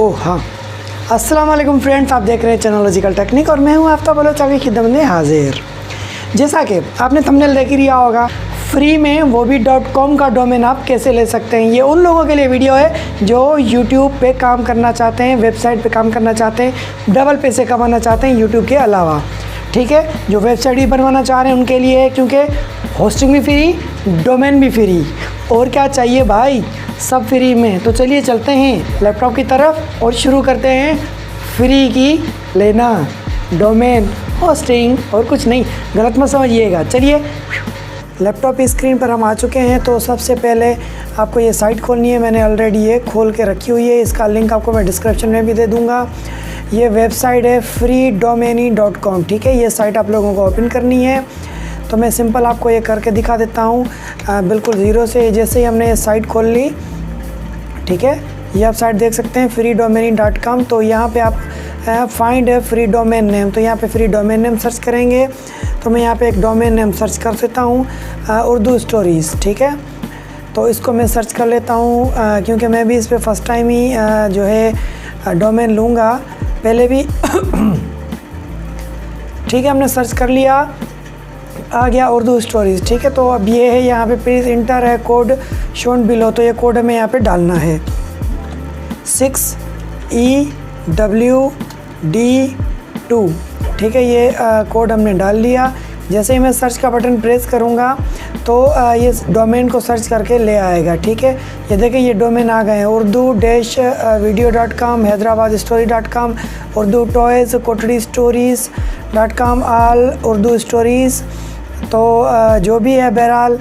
ओह हाँ, अस्सलाम वालेकुम फ्रेंड्स, आप देख रहे हैं चैनोलॉजिकल टेक्निक और मैं हूं आफ्ताब बलोच आपकी खिदमत में हाजिर। जैसा कि आपने थंबनेल देख ही लिया होगा, फ्री में wobi.com का डोमेन आप कैसे ले सकते हैं। ये उन लोगों के लिए वीडियो है जो यूट्यूब पे काम करना चाहते हैं, वेबसाइट पे काम करना चाहते हैं, डबल पैसे कमाना चाहते हैं यूट्यूब के अलावा। ठीक है, जो वेबसाइट भी बनवाना चाह रहे हैं उनके लिए, क्योंकि होस्टिंग भी फ्री, डोमेन भी फ्री, और क्या चाहिए भाई, सब फ्री में। तो चलिए चलते हैं लैपटॉप की तरफ और शुरू करते हैं फ्री की लेना डोमेन, होस्टिंग और कुछ नहीं, गलत मत समझिएगा। चलिए, लैपटॉप की स्क्रीन पर हम आ चुके हैं। तो सबसे पहले आपको ये साइट खोलनी है, मैंने ऑलरेडी ये खोल के रखी हुई है, इसका लिंक आपको मैं डिस्क्रिप्शन में भी दे दूँगा। ये वेबसाइट है freedomeny.com। ठीक है, ये साइट आप लोगों को ओपन करनी है। तो मैं सिंपल आपको ये करके दिखा देता हूँ, बिल्कुल ज़ीरो से। जैसे ही हमने ये साइट खोल ली, ठीक है, ये आप साइट देख सकते हैं freedomeny.com। तो यहाँ पे आप फाइंड फ्री डोमेन नेम, तो यहाँ पे फ्री डोमेन नेम सर्च करेंगे। तो मैं यहाँ पे एक डोमेन नेम सर्च कर देता हूँ, उर्दू स्टोरीज़। ठीक है, तो इसको मैं सर्च कर लेता हूँ, क्योंकि मैं भी इस पर फर्स्ट टाइम ही जो है डोमेन लूँगा, पहले भी ठीक है, हमने सर्च कर लिया, आ गया उर्दू स्टोरीज़। ठीक है, तो अब ये है यहाँ पे प्लीज़ इंटर है कोड शोन बिलो। तो ये कोड हमें यहाँ पे डालना है 6EWD2। ठीक है, ये कोड हमने डाल लिया। जैसे ही मैं सर्च का बटन प्रेस करूँगा तो ये डोमेन को सर्च करके ले आएगा। ठीक है, ये देखें, ये डोमेन आ गए हैं urdu-video.com, hyderabadstory.com, उर्दू टॉयज़, कोटड़ी स्टोरीज़.com, ऑल उर्दू स्टोरीज़। तो जो भी है, बहरहाल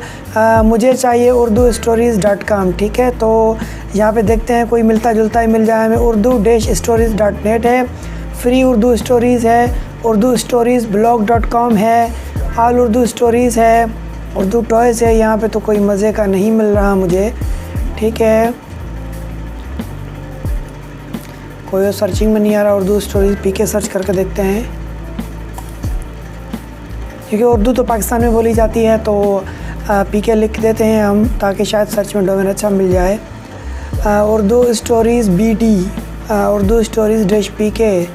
मुझे चाहिए urdu-stories.com। ठीक है, तो यहाँ पे देखते हैं कोई मिलता जुलता ही मिल जाए हमें। urdu-stories.net है, फ्री उर्दू स्टोरीज़ है, उर्दू स्टोरीज़ blog.com है, ऑल उर्दू स्टोरीज़ है, उर्दू टॉयज़ है। यहाँ पे तो कोई मज़े का नहीं मिल रहा मुझे। ठीक है, कोई और सर्चिंग में नहीं आ रहा। उर्दू स्टोरीज़ पीके सर्च करके देखते हैं, क्योंकि उर्दू तो पाकिस्तान में बोली जाती है, तो पीके लिख देते हैं हम, ताकि शायद सर्च में डोमेन अच्छा मिल जाए। Urdu stories BD, Urdu stories -PK,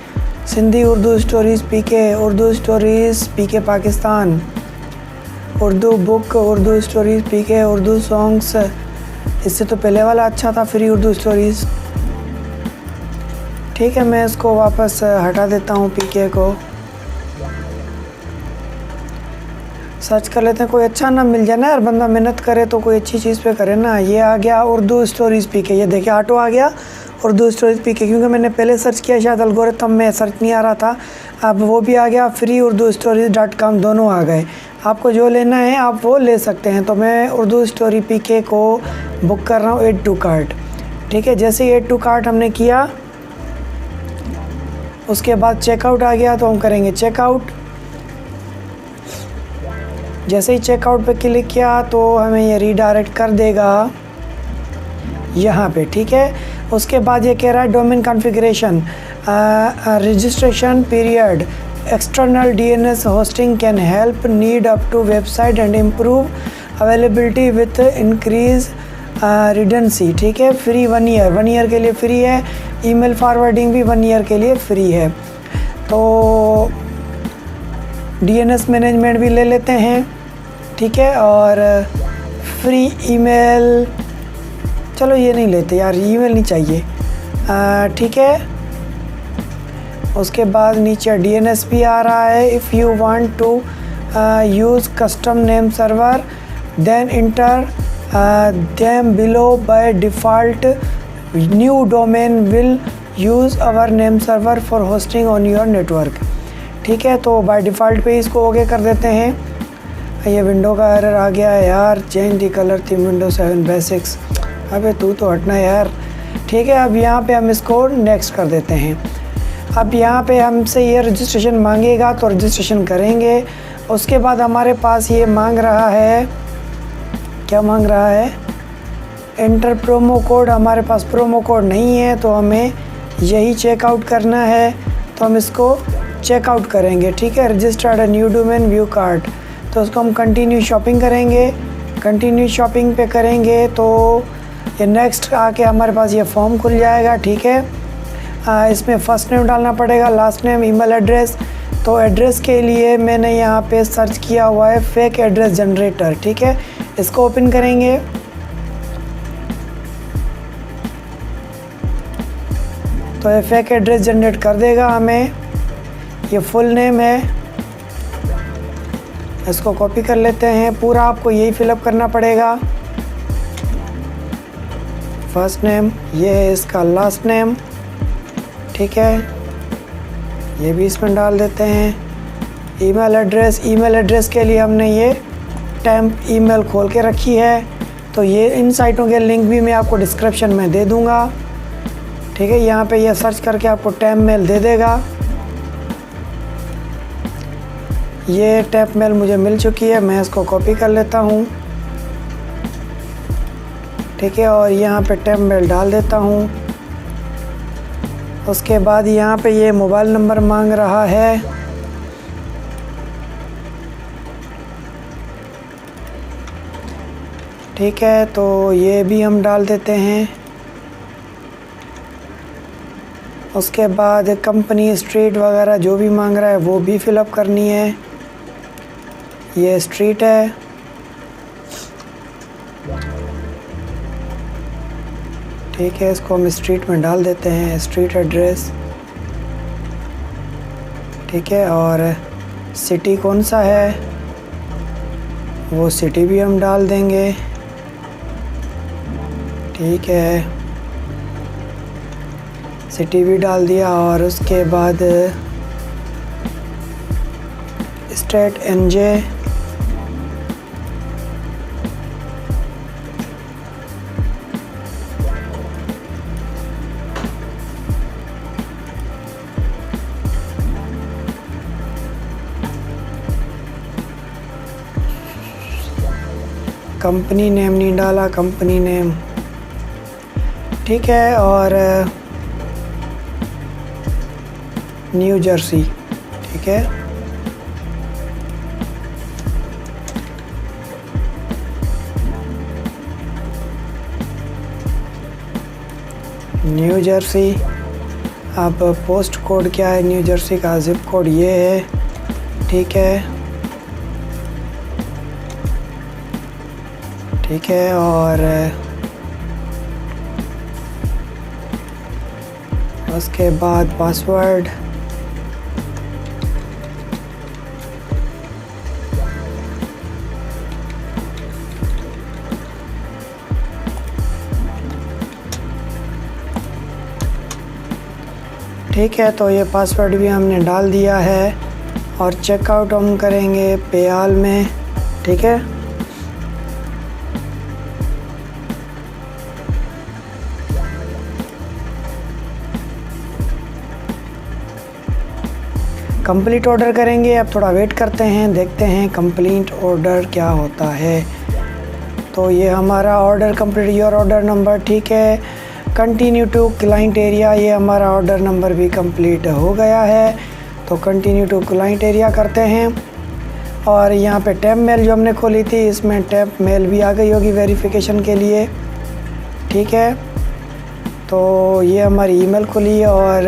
Sindhi Urdu stories PK, Urdu stories PK Pakistan, Urdu book, Urdu stories PK, Urdu songs. इससे तो पहले वाला अच्छा था, फ्री उर्दू स्टोरीज़। ठीक है, मैं इसको वापस हटा देता हूँ, PK को सर्च कर लेते हैं। कोई अच्छा ना मिल जाए ना यार, बंदा मेहनत करे तो कोई अच्छी चीज़ पे करे ना। ये आ गया उर्दू स्टोरीज़ PK, ये देखिए ऑटो आ गया उर्दू स्टोरीज़ PK, क्योंकि मैंने पहले सर्च किया, शायद एल्गोरिथम में सर्च नहीं आ रहा था। अब वो भी आ गया, फ्री urdu-stories.com, दोनों आ गए। आपको जो लेना है आप वो ले सकते हैं। तो मैं उर्दू स्टोरी PK को बुक कर रहा हूँ, ऐड टू कार्ट। ठीक है, जैसे ही ऐड टू कार्ट हमने किया, उसके बाद चेकआउट आ गया, तो हम करेंगे चेकआउट। जैसे ही चेकआउट पे क्लिक किया तो हमें ये रीडायरेक्ट कर देगा यहाँ पे। ठीक है, उसके बाद ये कह रहा है domain configuration, registration period, external DNS hosting can help need up to website and improve availability with increase redundancy. ठीक है, फ्री 1 ईयर, 1 ईयर के लिए फ्री है। ईमेल फॉरवर्डिंग भी 1 ईयर के लिए फ्री है। तो DNS मैनेजमेंट भी ले लेते हैं। ठीक है, और फ्री ईमेल, चलो ये नहीं लेते यार, ईमेल नहीं चाहिए। ठीक है, उसके बाद नीचे DNS भी आ रहा है। If you want to use custom name server then enter them below by default, new domain will use our name server for hosting on your network. ठीक है, तो बाय डिफ़ॉल्ट पे इसको ओके कर देते हैं। ये विंडो का एरर आ गया है यार, change the colour theme window 7 basics. अबे तू तो हटना यार। ठीक है, अब यहाँ पे हम इसको नेक्स्ट कर देते हैं। अब यहाँ पे हमसे ये रजिस्ट्रेशन मांगेगा, तो रजिस्ट्रेशन करेंगे। उसके बाद हमारे पास ये मांग रहा है, क्या मांग रहा है, एंटर प्रोमो कोड। हमारे पास प्रोमो कोड नहीं है, तो हमें यही चेकआउट करना है, तो हम इसको चेकआउट करेंगे। ठीक है, registered a new domain view cart, तो उसको हम कंटिन्यू शॉपिंग करेंगे। कंटिन्यू शॉपिंग पे करेंगे तो ये नेक्स्ट आके हमारे पास ये फॉर्म खुल जाएगा। ठीक है, इसमें फ़र्स्ट नेम डालना पड़ेगा, लास्ट नेम, ईमेल एड्रेस। तो एड्रेस के लिए मैंने यहाँ पे सर्च किया हुआ है फेक एड्रेस जनरेटर, ठीक है। इसको ओपन करेंगे। तो ये फेक एड्रेस जनरेट कर देगा हमें। ये फुल नेम है, इसको कॉपी कर लेते हैं। पूरा आपको यही फिलअप करना पड़ेगा। फर्स्ट नेम, ये है इसका लास्ट नेम, ठीक है, ये भी इसमें डाल देते हैं। ईमेल एड्रेस के लिए हमने ये टेम्प ईमेल खोल के रखी है। तो ये इन साइटों के लिंक भी मैं आपको डिस्क्रिप्शन में दे दूँगा, ठीक है। यहाँ पे ये सर्च करके आपको टेम्प मेल दे देगा। ये टेम्प मेल मुझे मिल चुकी है, मैं इसको कॉपी कर लेता हूँ, ठीक है, और यहाँ पे टेम्प मेल डाल देता हूँ। उसके बाद यहाँ पे ये मोबाइल नंबर मांग रहा है, ठीक है, तो ये भी हम डाल देते हैं। उसके बाद कंपनी, स्ट्रीट वगैरह जो भी मांग रहा है वो भी फिलअप करनी है। ये स्ट्रीट है, ठीक है, इसको हम स्ट्रीट में डाल देते हैं, स्ट्रीट एड्रेस, ठीक है। और सिटी कौन सा है वो सिटी भी हम डाल देंगे, ठीक है, सिटी भी डाल दिया। और उसके बाद स्टेट एनजे, कंपनी नेम नहीं डाला, कंपनी नेम, ठीक है। और न्यू जर्सी, ठीक है, न्यू जर्सी। अब पोस्ट कोड क्या है न्यू जर्सी का? जिप कोड ये है, ठीक है, ठीक है। और उसके बाद पासवर्ड, ठीक है। तो ये पासवर्ड भी हमने डाल दिया है। और चेकआउट हम करेंगे पेआल में, ठीक है। कंप्लीट ऑर्डर करेंगे। अब थोड़ा वेट करते हैं, देखते हैं कंप्लीट ऑर्डर क्या होता है। तो ये हमारा order complete, your order number, ठीक है। कंटिन्यू टू क्लाइंट एरिया, ये हमारा ऑर्डर नंबर भी कंप्लीट हो गया है। तो कंटिन्यू टू क्लाइंट एरिया करते हैं। और यहाँ पे टेम्प मेल जो हमने खोली थी, इसमें टेम्प मेल भी आ गई होगी वेरिफिकेशन के लिए, ठीक है। तो ये हमारी ईमेल खुली और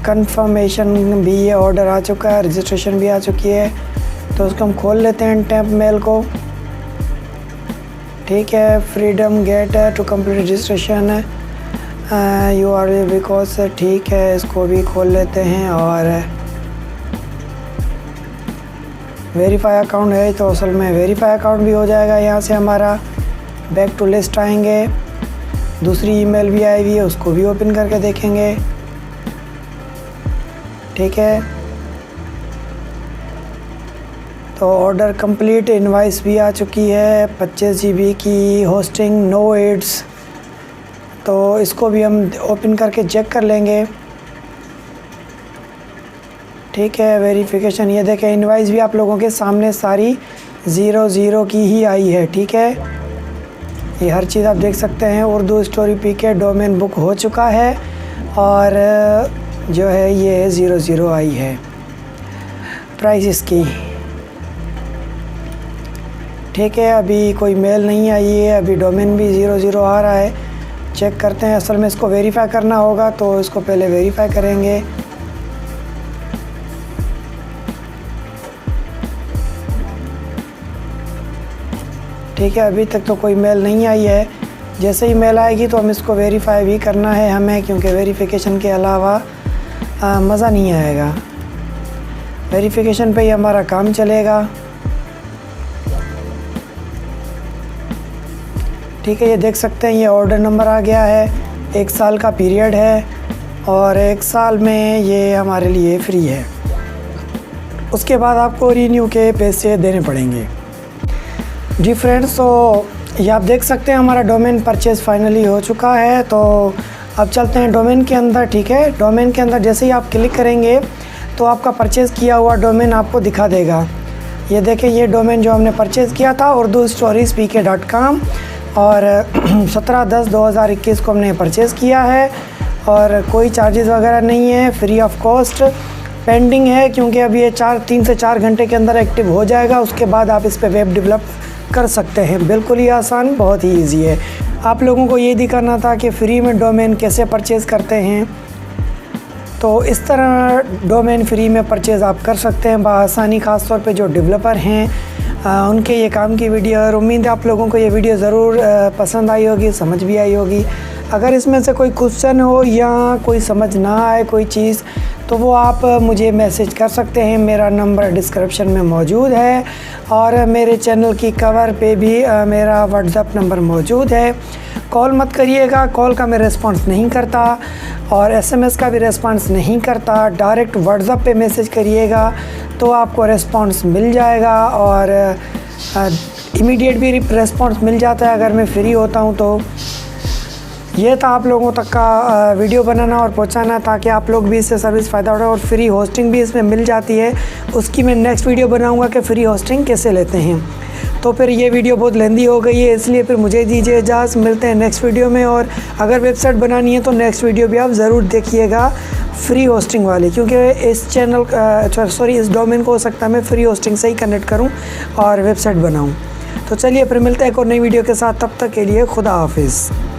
कंफर्मेशन भी, ये ऑर्डर आ चुका है, रजिस्ट्रेशन भी आ चुकी है। तो उसको हम खोल लेते हैं टेम्प मेल को, ठीक है। फ्रीडम गेट है to complete registration you are because, ठीक है, इसको भी खोल लेते हैं। और वेरीफाई अकाउंट है, तो असल में वेरीफाई अकाउंट भी हो जाएगा। यहाँ से हमारा बैक टू लिस्ट आएंगे, दूसरी ईमेल भी आई हुई है, उसको भी ओपन करके देखेंगे, ठीक है। तो ऑर्डर कंप्लीट, इनवाइस भी आ चुकी है 25 GB की, होस्टिंग नो एड्स। तो इसको भी हम ओपन करके चेक कर लेंगे, ठीक है। वेरिफिकेशन, ये देखें इनवाइस भी आप लोगों के सामने सारी 00 की ही आई है, ठीक है। ये हर चीज़ आप देख सकते हैं। उर्दू स्टोरी पीके डोमेन बुक हो चुका है और जो है ये 00 आई है। प्राइस इसकी, ठीक है। अभी कोई मेल नहीं आई है, अभी डोमेन भी 00 आ रहा है। चेक करते हैं। असल में इसको वेरीफ़ाई करना होगा तो इसको पहले वेरीफ़ाई करेंगे। ठीक है, अभी तक तो कोई मेल नहीं आई है। जैसे ही मेल आएगी तो हम इसको वेरीफ़ाई भी करना है हमें, क्योंकि वेरिफिकेशन के अलावा मज़ा नहीं आएगा। वेरिफिकेशन पे ही हमारा काम चलेगा। ठीक है, ये देख सकते हैं ये ऑर्डर नंबर आ गया है। 1 साल का पीरियड है और 1 साल में ये हमारे लिए फ्री है। उसके बाद आपको रीन्यू के पैसे देने पड़ेंगे। जी फ्रेंड्स, तो ये आप देख सकते हैं हमारा डोमेन परचेज़ फाइनली हो चुका है। तो अब चलते हैं डोमेन के अंदर। ठीक है, डोमेन के अंदर जैसे ही आप क्लिक करेंगे तो आपका परचेज़ किया हुआ डोमेन आपको दिखा देगा। ये देखें, ये डोमेन जो हमने परचेज़ किया था urdustories.pk.com और 17/10/2021 को हमने परचेज़ किया है और कोई चार्जेस वगैरह नहीं है, फ्री ऑफ कॉस्ट। पेंडिंग है क्योंकि अभी ये 3 से 4 घंटे के अंदर एक्टिव हो जाएगा। उसके बाद आप इस पे वेब डेवलप कर सकते हैं। बिल्कुल ही आसान, बहुत ही इजी है। आप लोगों को ये दिखाना था कि फ्री में डोमेन कैसे परचेज़ करते हैं। तो इस तरह डोमेन फ्री में परचेज़ आप कर सकते हैं बआसानी, ख़ास तौर पे जो डेवलपर हैं उनके ये काम की वीडियो। और उम्मीद है आप लोगों को ये वीडियो ज़रूर पसंद आई होगी, समझ भी आई होगी। अगर इसमें से कोई क्वेश्चन हो या कोई समझ ना आए कोई चीज़, तो वो आप मुझे मैसेज कर सकते हैं। मेरा नंबर डिस्क्रिप्शन में मौजूद है और मेरे चैनल की कवर पे भी मेरा व्हाट्सएप नंबर मौजूद है। कॉल मत करिएगा, कॉल का मैं रिस्पांस नहीं करता और एसएमएस का भी रिस्पांस नहीं करता। डायरेक्ट व्हाट्सएप पे मैसेज करिएगा तो आपको रिस्पांस मिल जाएगा और इमीडिएट भी रिस्पांस मिल जाता है अगर मैं फ्री होता हूँ। तो ये था आप लोगों तक का वीडियो बनाना और पहुंचाना, ताकि आप लोग भी इससे सर्विस फ़ायदा उठाएं। और फ्री होस्टिंग भी इसमें मिल जाती है, उसकी मैं नेक्स्ट वीडियो बनाऊंगा कि फ्री होस्टिंग कैसे लेते हैं। तो फिर ये वीडियो बहुत लेंदी हो गई है, इसलिए फिर मुझे दीजिए इजाज़त। मिलते हैं नेक्स्ट वीडियो में। और अगर वेबसाइट बनानी है तो नेक्स्ट वीडियो भी आप ज़रूर देखिएगा फ्री होस्टिंग वाली, क्योंकि इस चैनल इस डोमेन को हो सकता है मैं फ्री होस्टिंग से ही कनेक्ट करूँ और वेबसाइट बनाऊँ। तो चलिए फिर मिलते हैं एक और नई वीडियो के साथ। तब तक के लिए खुदा हाफिज़।